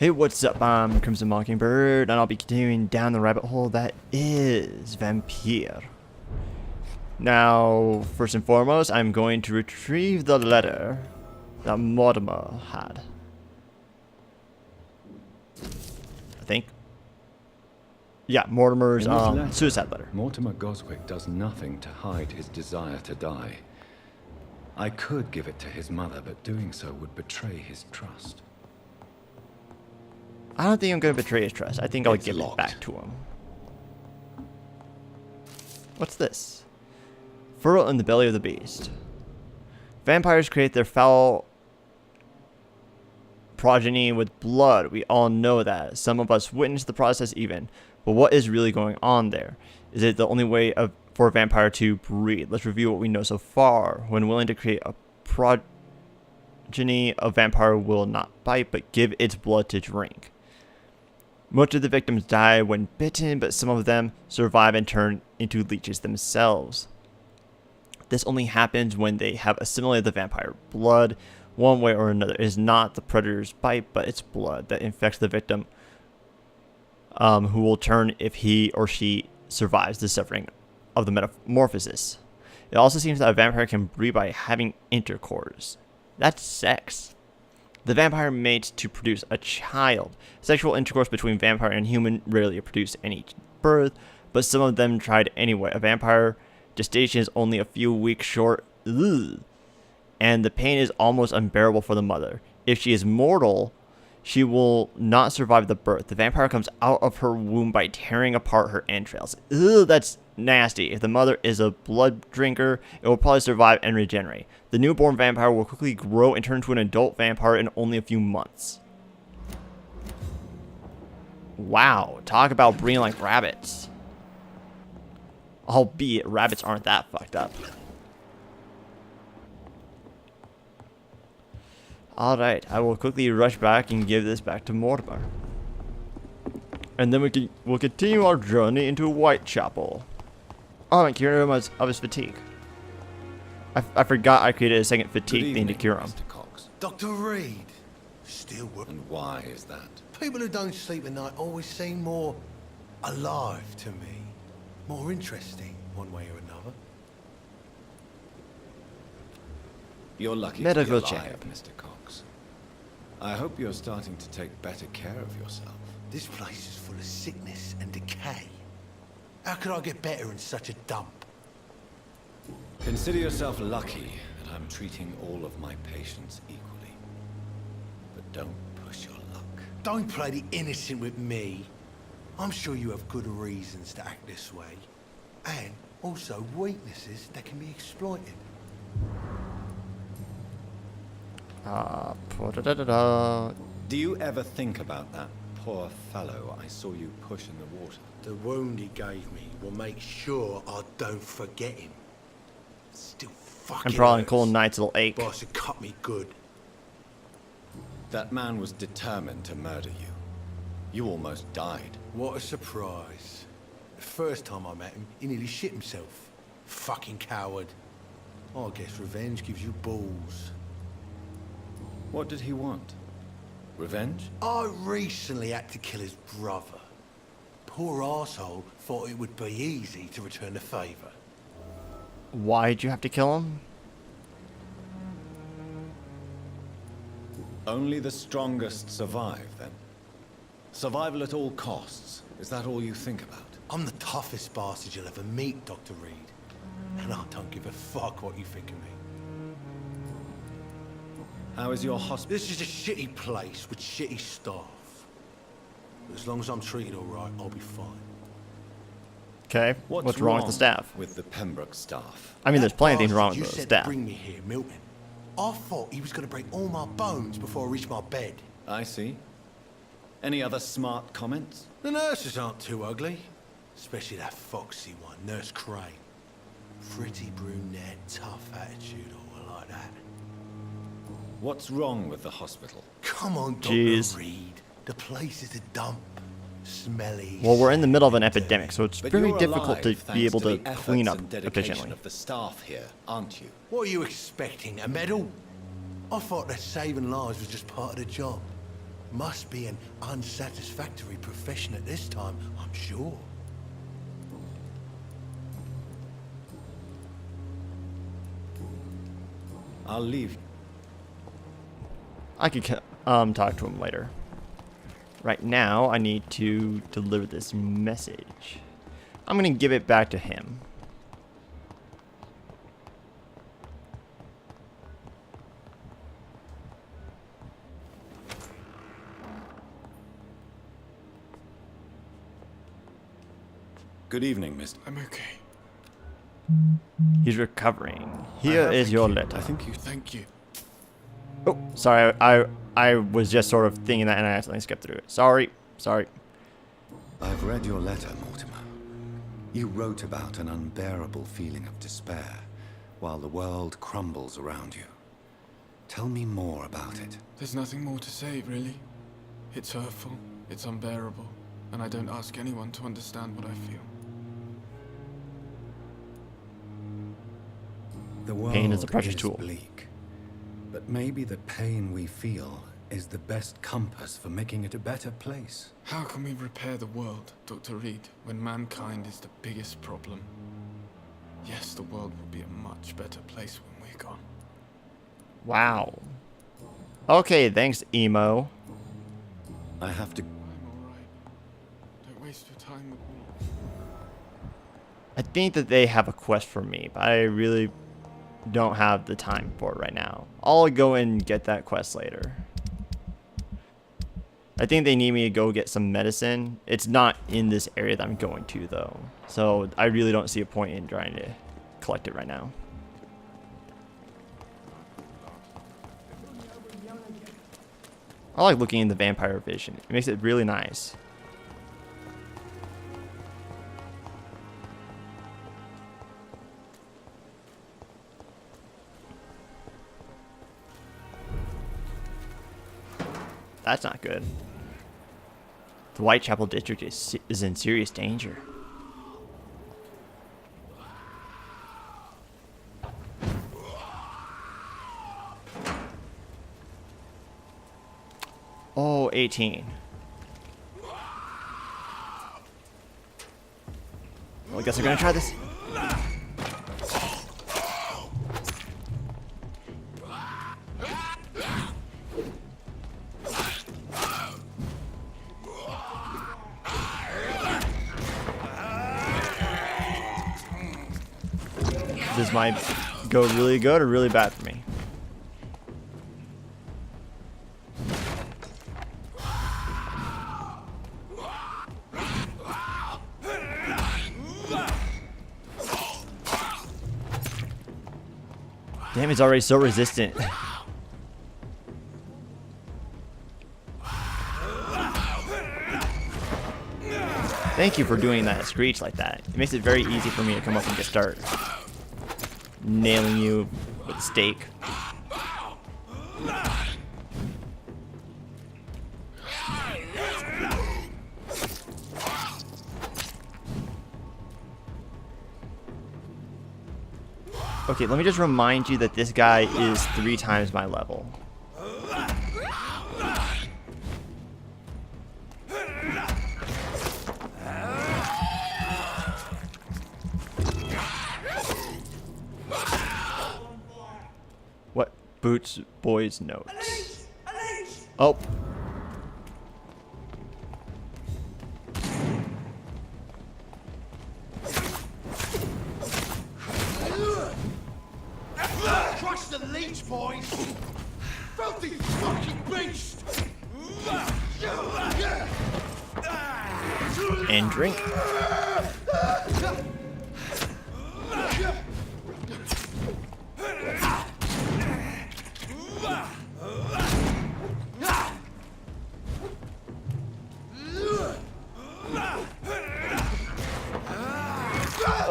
Hey, what's up? I'm Crimson Mockingbird, and I'll be continuing down the rabbit hole that is Vampyr. Now, first and foremost, I'm going to retrieve the letter that Mortimer had. I think. Yeah, Mortimer's suicide letter. Mortimer Goswick does nothing to hide his desire to die. I could give it to his mother, but doing so would betray his trust. I don't think I'm going to betray his trust. I think I'll give locked. it back to him. What's this? Furrow in the belly of the beast. Vampires create their foul progeny with blood. We all know that. Some of us witness the process even. But what is really going on there? Is it the only way for a vampire to breed? Let's review what we know so far. When willing to create a progeny, a vampire will not bite, but give its blood to drink. Most of the victims die when bitten, but some of them survive and turn into leeches themselves. This only happens when they have assimilated the vampire blood one way or another. It is not the predator's bite, but its blood that infects the victim, who will turn if he or she survives the suffering of the metamorphosis. It also seems that a vampire can breed by having intercourse. That's sex. The vampire mates to produce a child. Sexual intercourse between vampire and human rarely produced any birth, but some of them tried anyway. A vampire gestation is only a few weeks short, and the pain is almost unbearable for the mother. If she is mortal, she will not survive the birth. The vampire comes out of her womb by tearing apart her entrails. That's nasty. If the mother is a blood drinker, it will probably survive and regenerate. The newborn vampire will quickly grow and turn into an adult vampire in only a few months. Wow, talk about breeding like rabbits. Albeit, rabbits aren't that fucked up. Alright, I will quickly rush back and give this back to Mortimer. And then we'll continue our journey into Whitechapel. Oh, and cure him of his fatigue. I forgot I created a second fatigue thing to cure him. Mr. Cox. Dr. Reed, still working. And why is that? People who don't sleep at night always seem more alive to me. More interesting, one way or another. You're lucky Medical to be alive, check. Mr. Cox. I hope you're starting to take better care of yourself. This place is full of sickness and decay. How could I get better in such a dump? Consider yourself lucky that I'm treating all of my patients equally. But don't push your luck. Don't play the innocent with me. I'm sure you have good reasons to act this way. And also weaknesses that can be exploited. Do you ever think about that poor fellow I saw you push in the water? The wound he gave me will make sure I don't forget him. Still fucking And probably hurts. cold nights will ache. Boss had cut me good. That man was determined to murder you. You almost died. What a surprise. The first time I met him, he nearly shit himself. Fucking coward. I guess revenge gives you balls. What did he want? Revenge? I recently had to kill his brother. Poor arsehole thought it would be easy to return the favor. Why'd you have to kill him? Only the strongest survive, then. Survival at all costs. Is that all you think about? I'm the toughest bastard you'll ever meet, Dr. Reed. And I don't give a fuck what you think of me. How is your hospital? This is a shitty place with shitty staff. But as long as I'm treated all right, I'll be fine. Okay, what's wrong with the staff? With the Pembroke staff? I mean, there's plenty of things Bastard wrong with you the said staff. to bring me here, Milton. I thought he was going to break all my bones before I reached my bed. I see. Any other smart comments? The nurses aren't too ugly. Especially that foxy one, Nurse Crane. Pretty brunette, tough attitude, all like that. What's wrong with the hospital? Come on, Dr. Jeez. Reed. The place is a dump. Smelly. Well, we're in the middle of an dirty. epidemic, so it's But very you're difficult alive to be thanks able to the efforts clean up and dedication efficiently. of the staff here, aren't you? What are you expecting, a medal? I thought that saving lives was just part of the job. Must be an unsatisfactory profession at this time, I'm sure. I'll leave. I could talk to him later. Right now, I need to deliver this message. I'm gonna give it back to him. Good evening, Mr. I'm okay. He's recovering. Here is your letter. I think you... Thank you. Oh, sorry. I was just sort of thinking that and I accidentally skipped through it. Sorry. I've read your letter, Mortimer. You wrote about an unbearable feeling of despair while the world crumbles around you. Tell me more about it. There's nothing more to say, really. It's hurtful, it's unbearable, and I don't ask anyone to understand what I feel. The world Pain is a precious tool. bleak, but maybe the pain we feel is the best compass for making it a better place. How can we repair the world, Dr. Reed, when mankind is the biggest problem? Yes, the world will be a much better place when we're gone. Wow. Okay, thanks, emo. I have to... I'm alright. Don't waste your time with me. I think that they have a quest for me, but I really don't have the time for it right now. I'll go and get that quest later. I think they need me to go get some medicine. It's not in this area that I'm going to, though. So I really don't see a point in trying to collect it right now. I like looking in the vampire vision. It makes it really nice. That's not good. The Whitechapel district is in serious danger. Oh, 18. Well, I guess we're gonna try this. This might go really good or really bad for me. Damn, he's already so resistant. Thank you for doing that screech like that. It makes it very easy for me to come up and just start nailing you with a stake. Okay, let me just remind you that this guy is 3 times my level. What Boots Boys notes? Oh. Crush the leech, boys! Filthy fucking beast! And drink.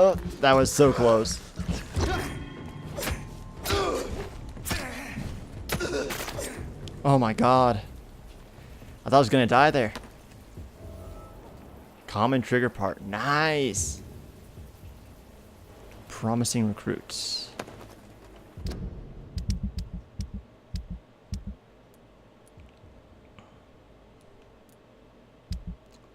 Oh, that was so close. Oh my god. I thought I was gonna die there. Common trigger part. Nice. Promising recruits.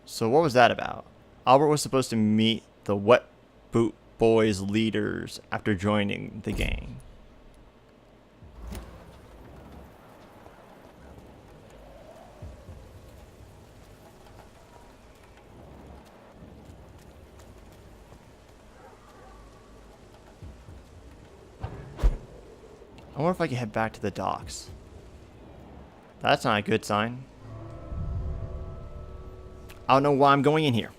So what was that about? Albert was supposed to meet the Wet Boot Boys leaders after joining the gang. I wonder if I can head back to the docks. That's not a good sign. I don't know why I'm going in here.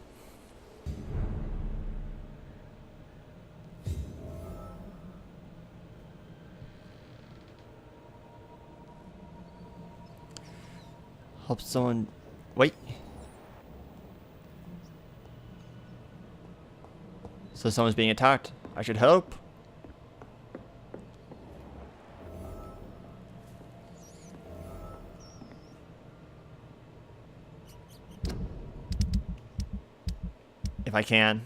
Hope someone... Wait. So someone's being attacked. I should hope. If I can.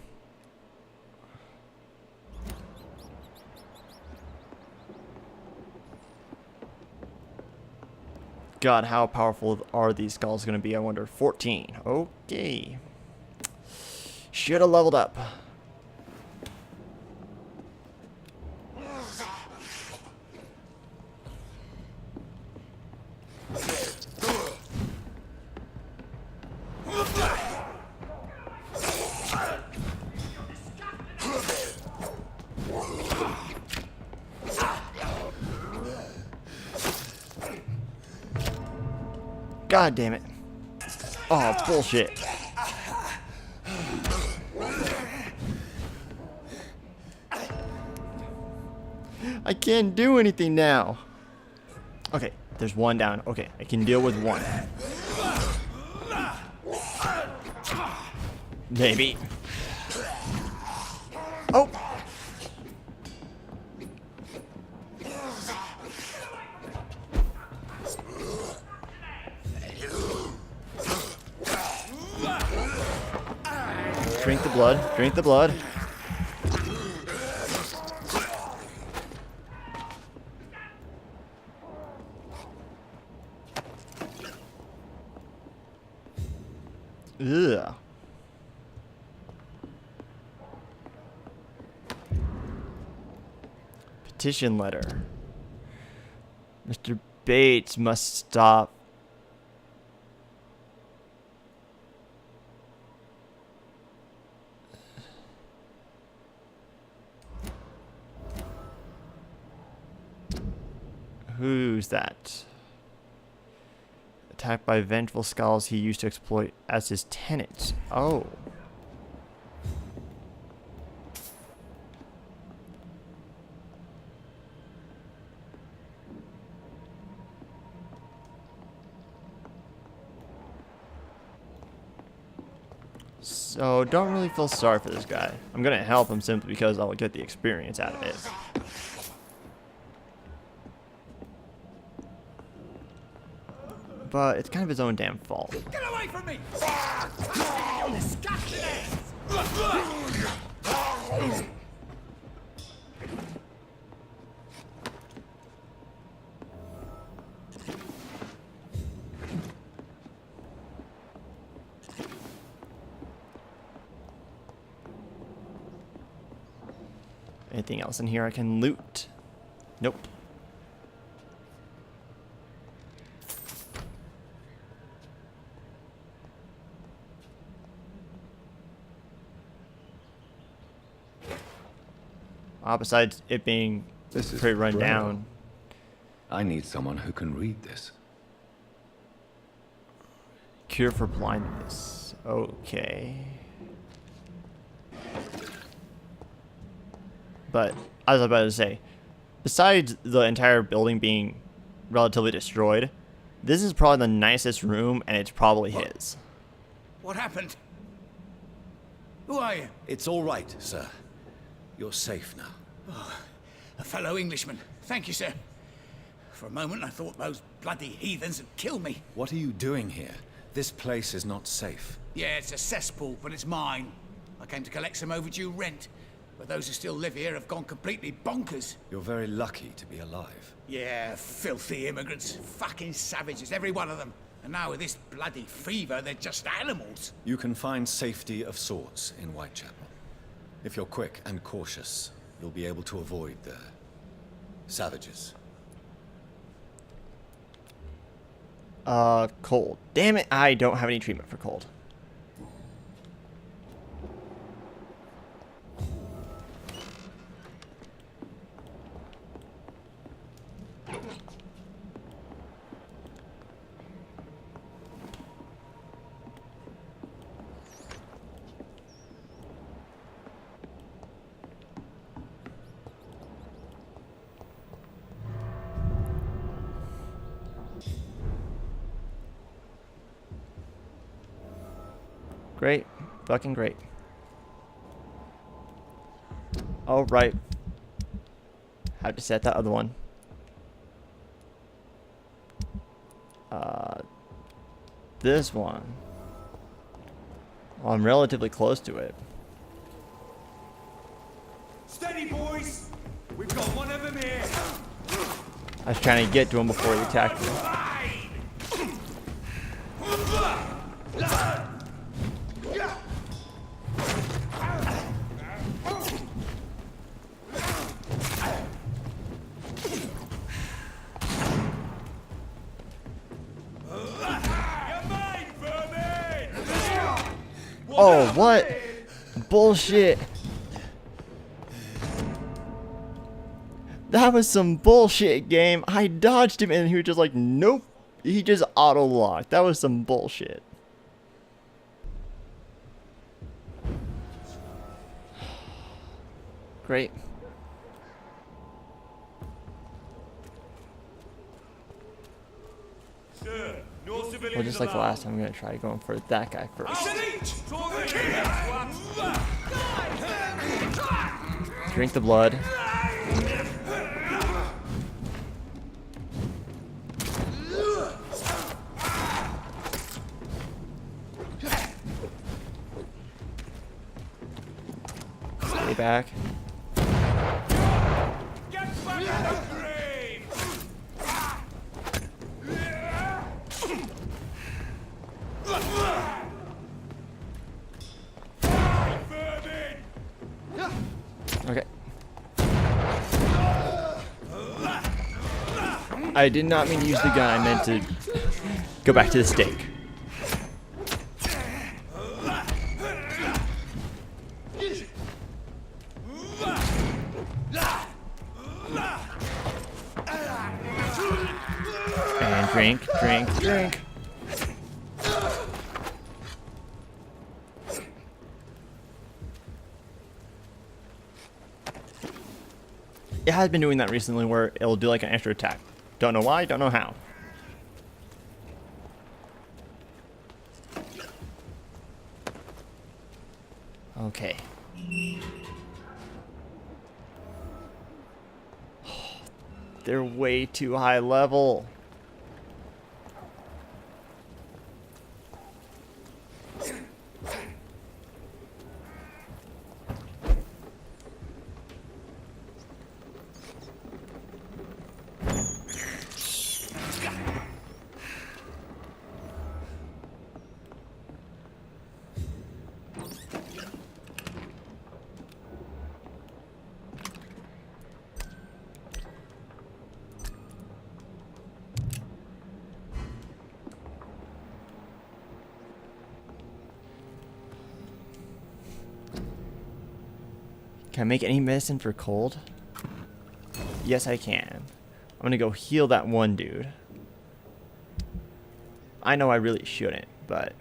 God, how powerful are these skulls going to be? I wonder. 14. Okay. Should have leveled up. God damn it. Oh, bullshit. I can't do anything now. Okay, there's one down. Okay, I can deal with one. Maybe. Oh! Drink the blood. Drink the blood. Ugh. Petition letter. Mr. Bates must stop. Who's that? Attacked by vengeful skulls he used to exploit as his tenants. Oh. So, don't really feel sorry for this guy. I'm gonna help him simply because I'll get the experience out of it. But it's kind of his own damn fault. Get away from me! You disgusting ass! Anything else in here I can loot? Nope. Besides it being This is pretty run Braille. down. I need someone who can read this. Cure for blindness. Okay. But, as I was about to say, besides the entire building being relatively destroyed, this is probably the nicest room, and it's probably his. What happened? Who are you? It's all right, sir. You're safe now. A fellow Englishman. Thank you, sir. For a moment I thought those bloody heathens had killed me. What are you doing here? This place is not safe. Yeah, it's a cesspool, but it's mine. I came to collect some overdue rent. But those who still live here have gone completely bonkers. You're very lucky to be alive. Yeah, filthy immigrants. Fucking savages, every one of them. And now with this bloody fever, they're just animals. You can find safety of sorts in Whitechapel. If you're quick and cautious, you'll be able to avoid the savages. Cold. Damn it, I don't have any treatment for cold. Great. Fucking great. Alright. Have to set that other one. This one. Well, I'm relatively close to it. Steady, boys! We've got one of them here! I was trying to get to him before he attacked me. Oh, what? Bullshit. That was some bullshit, game. I dodged him and he was just like, nope. He just auto-locked. That was some bullshit. Great. Sir, no civilians Well, just like the allowed. last time, I'm going to try going for that guy first. Drink the blood. Stay back. Get back in the grave! Okay. I did not mean to use the gun. I meant to go back to the stake. And drink, drink, drink. It has been doing that recently where it'll do like an extra attack. Don't know why, don't know how. Okay. They're way too high level. Can I make any medicine for cold? Yes, I can. I'm gonna go heal that one dude. I know I really shouldn't, but...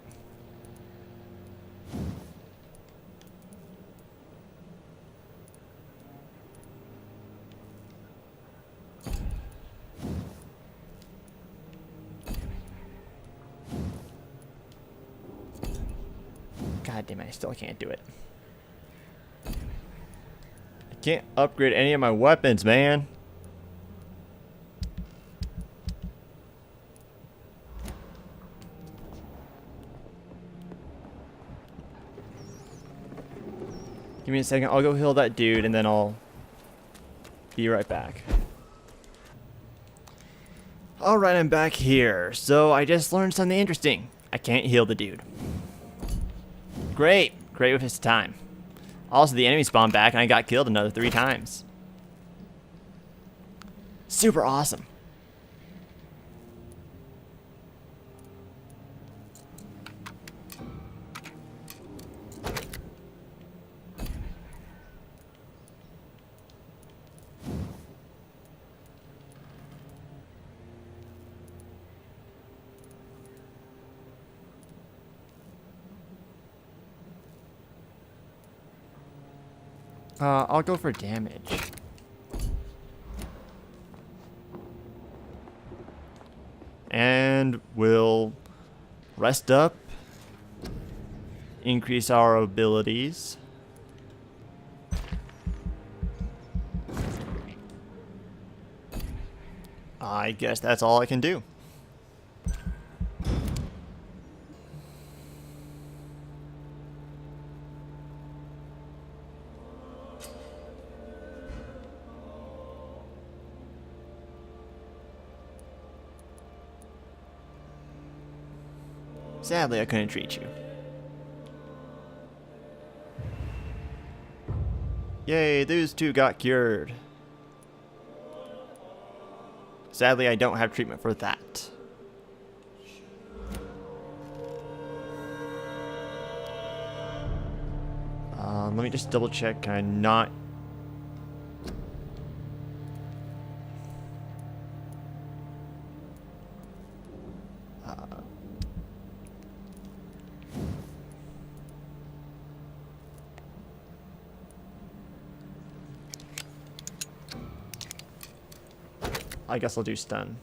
God damn it, I still can't do it. I can't upgrade any of my weapons, man. Give me a second, I'll go heal that dude and then I'll be right back. Alright, I'm back here. So I just learned something interesting. I can't heal the dude. Great. Great with his time. Also, the enemy spawned back and I got killed another 3 times. Super awesome. I'll go for damage. And we'll rest up. Increase our abilities. I guess that's all I can do. Sadly, I couldn't treat you. Yay, those 2 got cured. Sadly, I don't have treatment for that. Let me just double check. Can I not... I guess I'll do stun.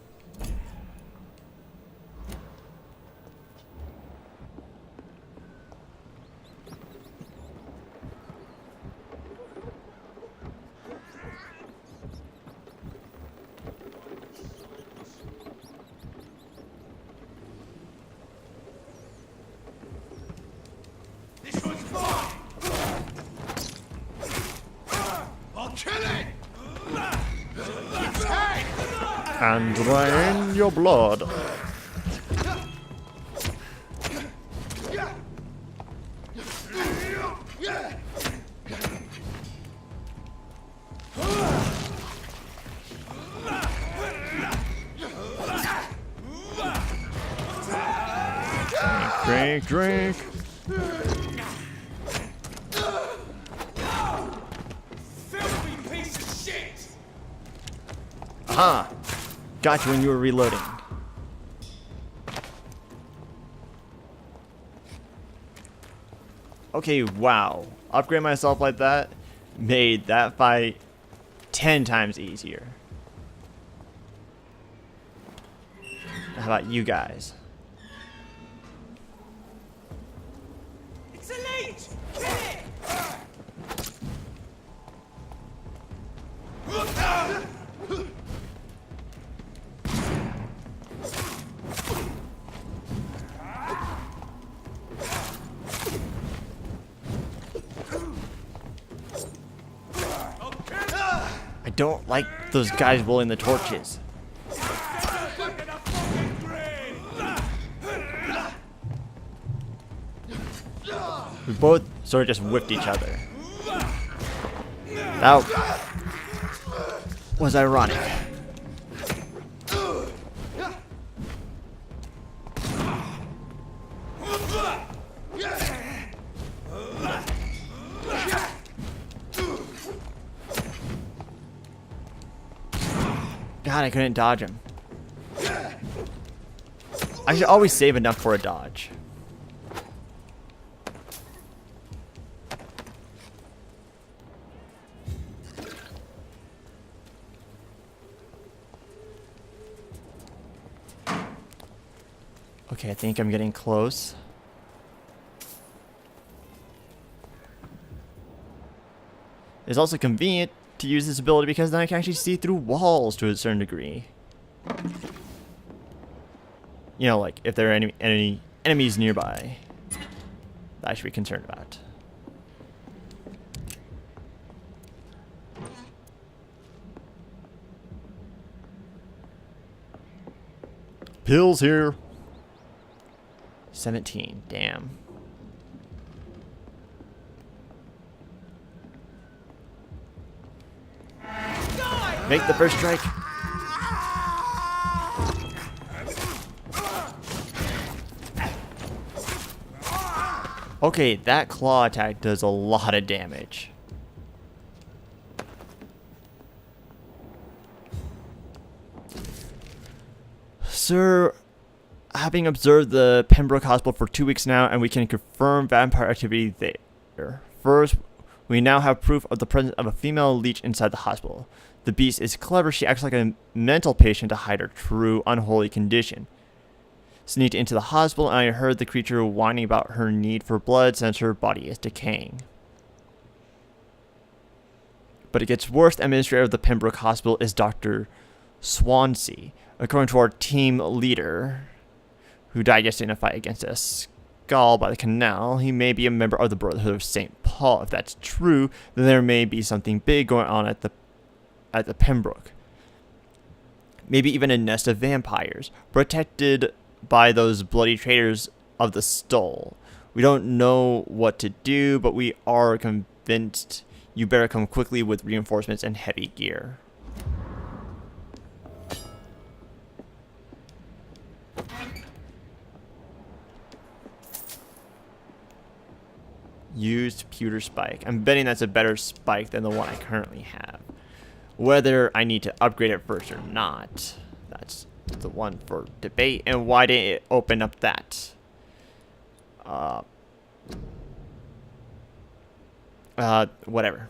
This one's mine! I'll kill it! And drain your blood. Drink, drink. Filthy piece of shit! Aha! Got you when you were reloading. Okay, wow. Upgrade myself like that made that fight 10 times easier. How about you guys? It's a leech! Kill it! I don't like those guys rolling the torches. We both sort of just whipped each other. That was ironic. God, I couldn't dodge him. I should always save enough for a dodge. Okay, I think I'm getting close. It's also convenient to use this ability because then I can actually see through walls to a certain degree. You know, like if there are any enemies nearby that I should be concerned about. pills here. 17. Damn. Make the first strike. Okay, that claw attack does a lot of damage. Sir, having observed the Pembroke Hospital for 2 weeks now, and we can confirm vampire activity there. First, we now have proof of the presence of a female leech inside the hospital. The beast is clever. She acts like a mental patient to hide her true unholy condition. Sneaked into the hospital, and I heard the creature whining about her need for blood since her body is decaying. But it gets worse. The administrator of the Pembroke Hospital is Dr. Swansea. According to our team leader, who died yesterday in a fight against a skal by the canal, he may be a member of the Brotherhood of St. Paul. If that's true, then there may be something big going on at the Pembroke. Maybe even a nest of vampires, protected by those bloody traitors of the Stole. We don't know what to do, but we are convinced you better come quickly with reinforcements and heavy gear. Used pewter spike. I'm betting that's a better spike than the one I currently have. Whether I need to upgrade it first or not, that's the one for debate. And why didn't it open up that? Whatever.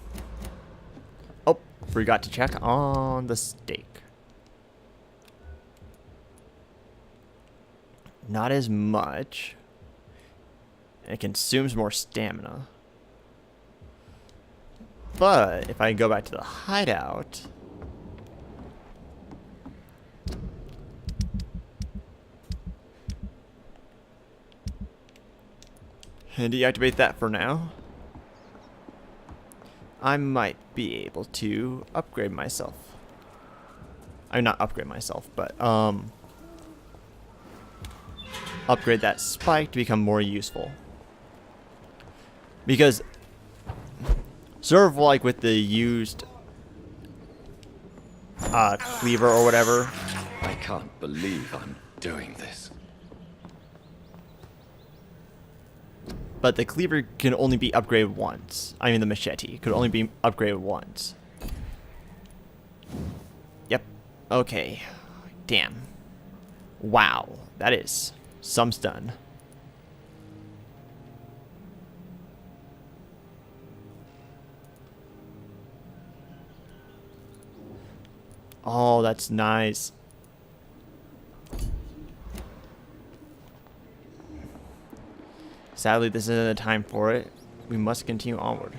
Oh, forgot to check on the steak. Not as much. It consumes more stamina. But if I go back to the hideout, and deactivate that for now, I might be able to upgrade myself. I not upgrade myself, but upgrade that spike to become more useful. Because sort of like with the used cleaver or whatever. I can't believe I'm doing this. But the cleaver can only be upgraded once. I mean the machete could only be upgraded once. Yep. Okay. Damn. Wow. That is some stun. Oh, that's nice. Sadly, this isn't the time for it. We must continue onward.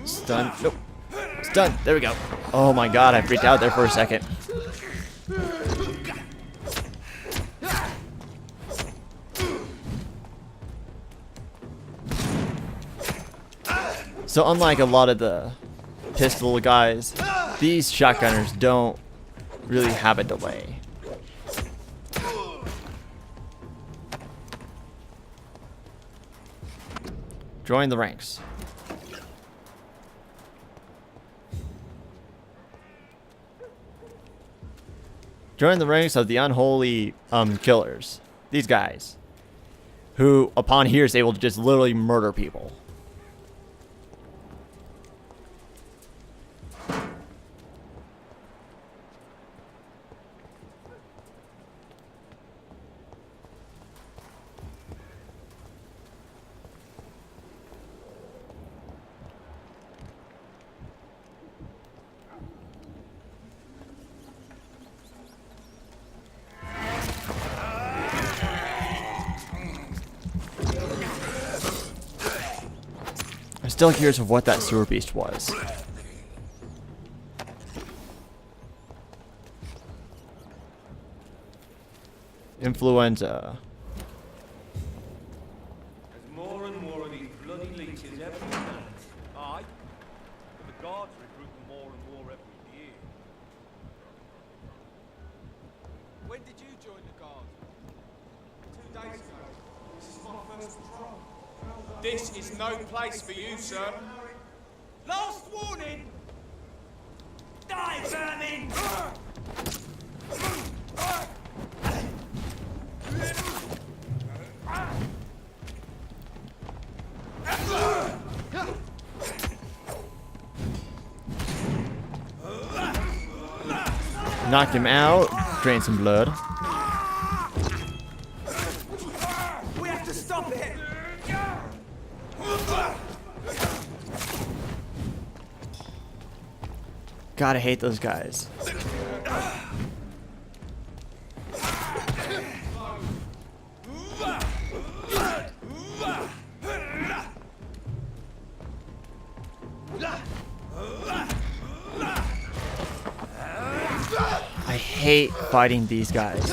Stun. Nope. Stun. There we go. Oh my god, I freaked out there for a second. So unlike a lot of the pistol guys, these shotgunners don't really have a delay. Join the ranks. Join the ranks of the unholy killers. These guys, who upon here is able to just literally murder people. I'm still curious of what that sewer beast was. Influenza. There's more and more of these bloody leeches every night. Aye. But the guards recruit more and more every year. When did you join the guard? 2 days ago. This is my first patrol. This is no place for you, sir. Last warning! Die, vermin! Knocked him out. Drained some blood. We have to stop it! God, I hate those guys. I hate fighting these guys.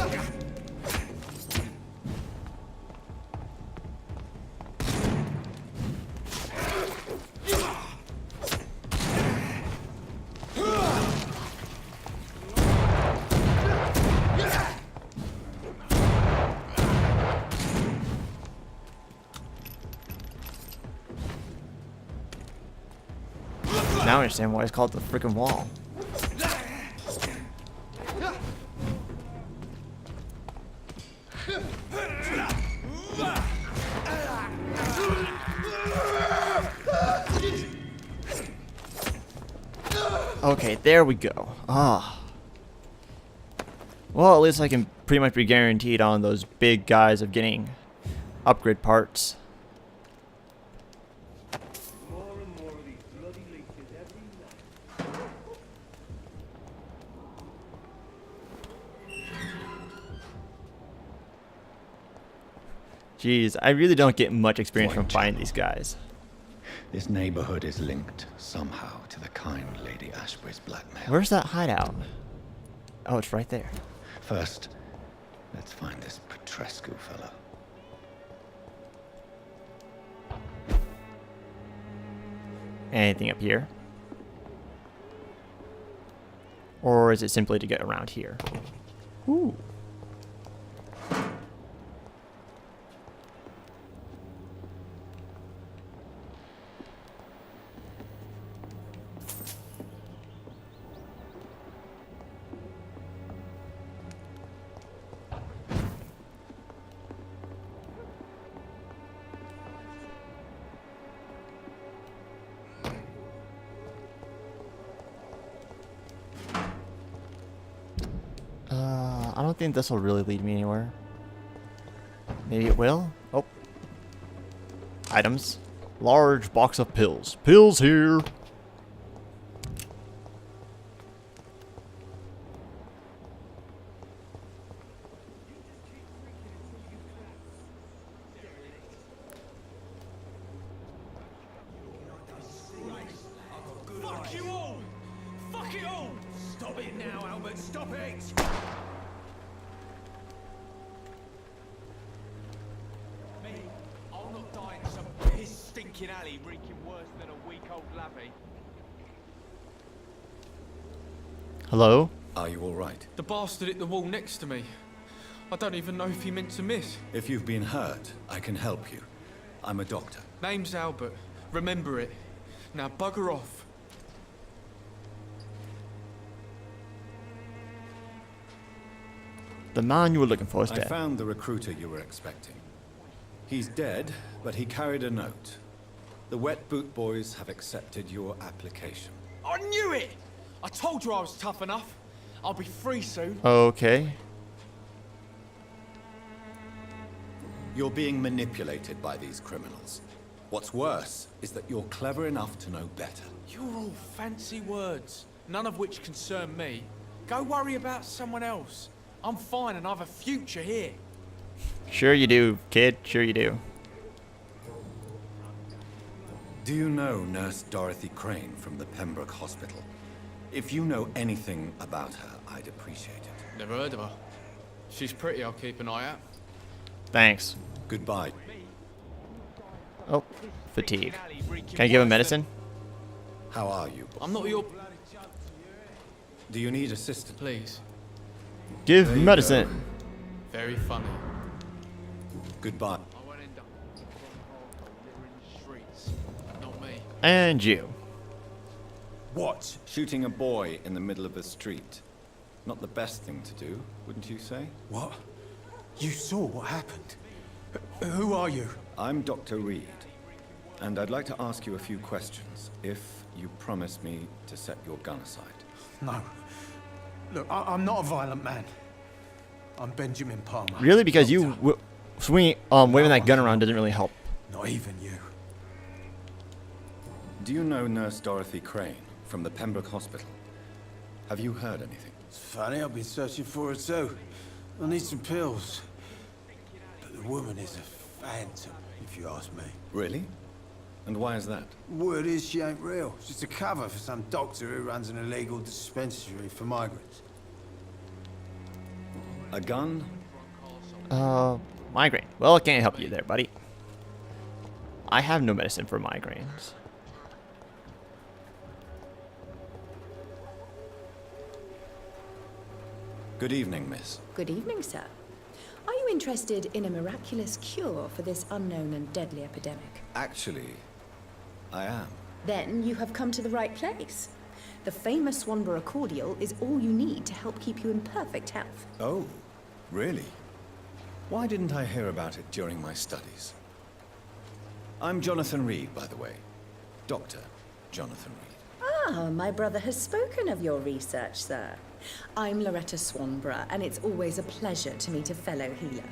Now I understand why it's called the freaking wall. Okay, there we go. Ah. Well, at least I can pretty much be guaranteed on those big guys of getting upgrade parts. More and more of these bloody leeches every night. Jeez, I really don't get much experience from fighting Whitechapel. these guys. This neighborhood is linked somehow to the kind Lady Ashbury's blackmail. Where's that hideout? Oh, it's right there. First, let's find this Petrescu fellow. Anything up here? Or is it simply to get around here? Ooh. I don't think this will really lead me anywhere. Maybe it will? Oh. Items. Large box of pills. Pills here! Fuck you all! Fuck it all! Stop it now, Albert, stop it! Me, I'll not die in some piss-stinking alley reeking worse than a week-old lavvy. Hello? Are you all right? The bastard hit the wall next to me. I don't even know if he meant to miss. If you've been hurt, I can help you. I'm a doctor. Name's Albert. Remember it. Now bugger off. The man you were looking for is I dead. found the recruiter you were expecting. He's dead, but he carried a note. The Wet Boot Boys have accepted your application. I knew it! I told you I was tough enough. I'll be free soon. Okay. You're being manipulated by these criminals. What's worse is that you're clever enough to know better. You're all fancy words, none of which concern me. Go worry about someone else. I'm fine and I've a future here. Sure you do, kid. Sure you do. Do you know Nurse Dorothy Crane from the Pembroke Hospital? If you know anything about her, I'd appreciate it. Never heard of her. She's pretty, I'll keep an eye out. Thanks. Goodbye. Oh, fatigue. Can I give him medicine? How are you? I'm not your... Do you need assistance? Please. Give There you medicine. Very funny. Goodbye. I won't end up littering the streets. Not me. And you. What? Shooting a boy in the middle of a street. Not the best thing to do, wouldn't you say? What? You saw what happened? Who are you? I'm Dr. Reed, and I'd like to ask you a few questions, if you promise me to set your gun aside. No. Look, I'm not a violent man. I'm Benjamin Palmer. Really? Because you Doctor. swinging, waving that gun around doesn't really help. Not even you. Do you know Nurse Dorothy Crane from the Pembroke Hospital? Have you heard anything? It's funny, I've been searching for her too. I need some pills. But the woman is a phantom, if you ask me. Really? And why is that? Word is she ain't real. She's a cover for some doctor who runs an illegal dispensary for migrants. A gun? Migraine. Well, I can't help you there, buddy. I have no medicine for migraines. Good evening, miss. Good evening, sir. Are you interested in a miraculous cure for this unknown and deadly epidemic? Actually, I am. Then you have come to the right place. The famous Swanborough cordial is all you need to help keep you in perfect health. Oh, really? Why didn't I hear about it during my studies? I'm Jonathan Reed, by the way. Dr. Jonathan Reed. Ah, my brother has spoken of your research, sir. I'm Loretta Swanborough, and it's always a pleasure to meet a fellow healer.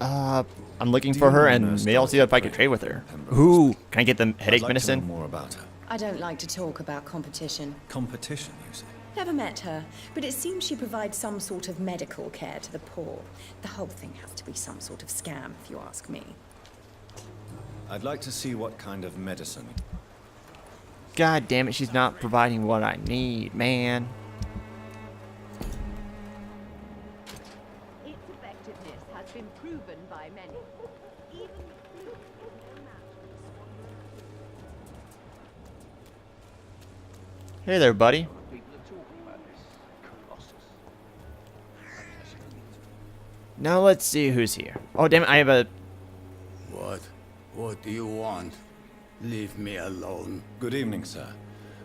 I'm looking Do for you her, know and Nurse maybe I'll see if I Dorothy can trade with her. Pembroke Ooh, Hospital? can I get the headache I'd like medicine? to know more about her. I don't like to talk about competition. Competition, you say? Never met her, but it seems she provides some sort of medical care to the poor. The whole thing has to be some sort of scam, if you ask me. I'd like to see what kind of medicine. God damn it, she's not providing what I need, man. Its effectiveness has been proven by many. Even Hey there, buddy. Now let's see who's here. Oh, damn it, I have a... What? What do you want? Leave me alone. Good evening, sir.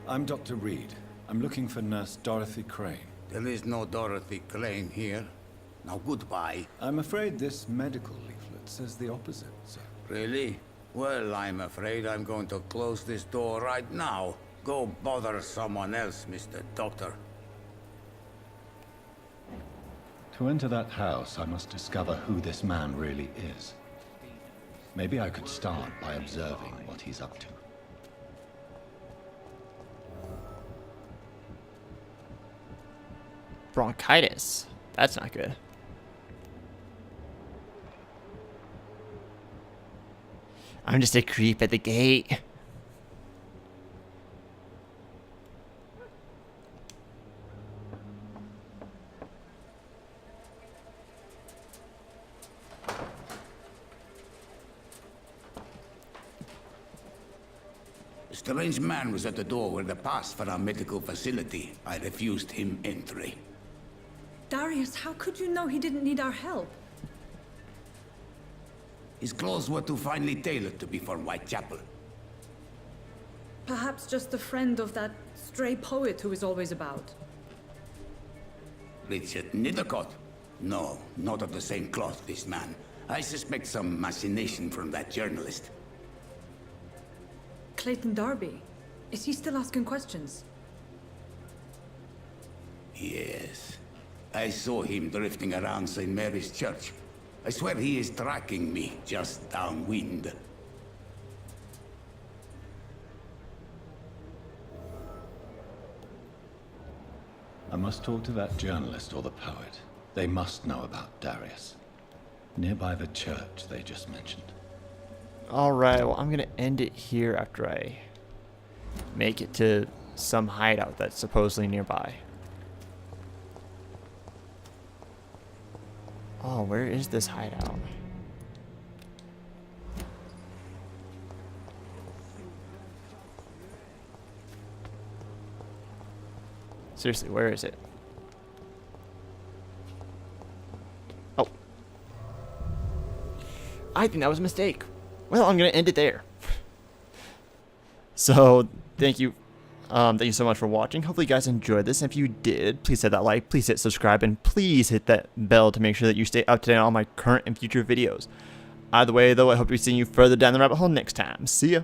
I'm Dr. Reed. I'm looking for Nurse Dorothy Crane. There is no Dorothy Crane here. Now goodbye. I'm afraid this medical leaflet says the opposite, sir. Really? Well, I'm afraid I'm going to close this door right now. Go bother someone else, Mr. Doctor. To enter that house, I must discover who this man really is. Maybe I could start by observing what he's up to. bronchitis. That's not good. I'm just a creep at the gate. A strange man was at the door with a pass for our medical facility. I refused him entry. Darius, how could you know he didn't need our help? His clothes were too finely tailored to be for Whitechapel. Perhaps just a friend of that stray poet who is always about. Richard Nethercott? No, not of the same cloth, this man. I suspect some machination from that journalist. Clayton Darby. Is he still asking questions? Yes. I saw him drifting around St. Mary's Church. I swear he is tracking me just downwind. I must talk to that journalist or the poet. They must know about Darius. Nearby the church they just mentioned. Alright, well, I'm going to end it here after I make it to some hideout that's supposedly nearby. Oh, where is this hideout? Seriously, where is it? Oh. I think that was a mistake. Well, I'm going to end it there. So, thank you so much for watching. Hopefully you guys enjoyed this. And if you did, please hit that like, please hit subscribe, and please hit that bell to make sure that you stay up to date on all my current and future videos. Either way, though, I hope to be seeing you further down the rabbit hole next time. See ya.